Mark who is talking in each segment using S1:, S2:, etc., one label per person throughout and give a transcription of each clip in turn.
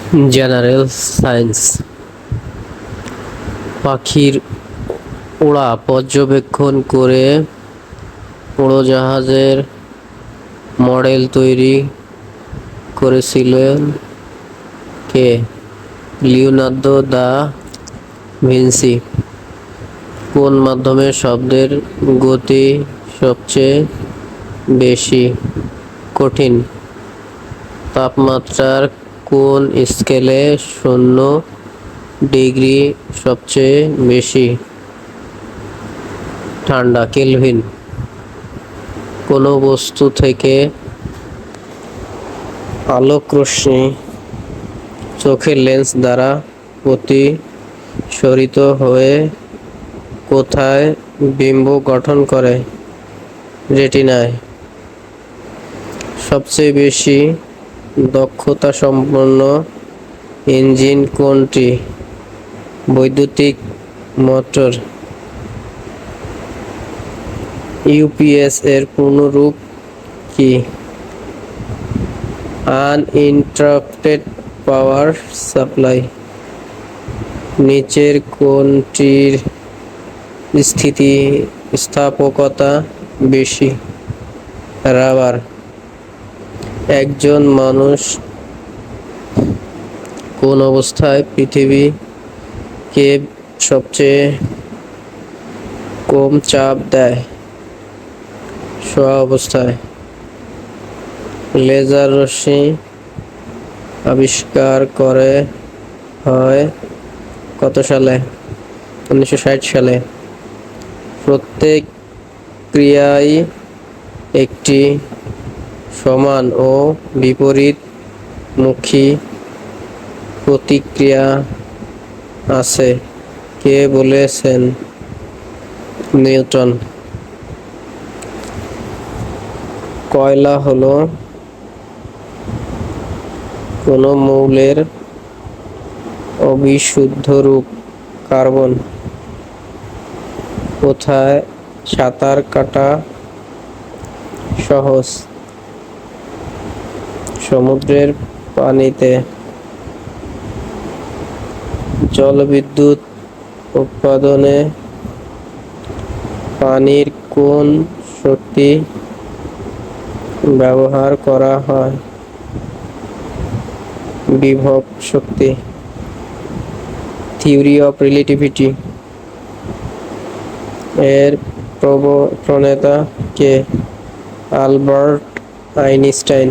S1: General science. পাখির ওড়া পর্যবেক্ষণ করে উড়োজাহাজের মডেল তৈরি করেছিলেন কে? Leonardo da Vinci. কোন মাধ্যমে শব্দের গতি সবচেয়ে বেশি? কঠিন। তাপমাত্রার কোন স্কেলে 0 ডিগ্রি সবচেয়ে বেশি? ঠান্ডা, কেলভিন। কোনো বস্তু থেকে আলোকরশ্মি চোখের লেন্স দ্বারা প্রতিসরিত হয়ে কোথায় বিম্ব গঠন করে? রেটিনায়। সবচেয়ে বেশি দক্ষতাসম্পন্ন ইঞ্জিন কোনটি? বৈদ্যুতিক মোটর। ইউপিএস এর পূর্ণরূপ কি? Uninterrupted power supply. নিচের কোনটির স্থিতিস্থাপকতা বেশি? রাবার। একজন মানুষ কোন অবস্থায় পৃথিবীকে সবচেয়ে কম চাপ দেয়? শোয়া অবস্থায়। লেজার রশ্মি আবিষ্কার হয় কত সালে? 1960 সালে। প্রত্যেক ক্রিয়ায় একটি সমান ও বিপরীতমুখী প্রতিক্রিয়া আছে, কে বলেছেন? নিউটন। কয়লা হলো কোন মৌলের অবিশুদ্ধ রূপ? কার্বন। কোথায় সাঁতার কাটা সহজ? সমুদ্রের পানিতে। জলবিদ্যুৎ উৎপাদনে পানির কোন শক্তি ব্যবহার করা হয়? বিভব শক্তি। থিওরি অফ রিলেটিভিটি এর প্রণেতা কে? Albert Einstein.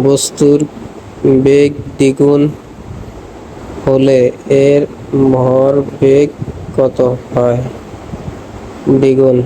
S1: বস্তুর বেগ দ্বিগুণ হলে এর ভরবেগ কত হয়? দ্বিগুণ।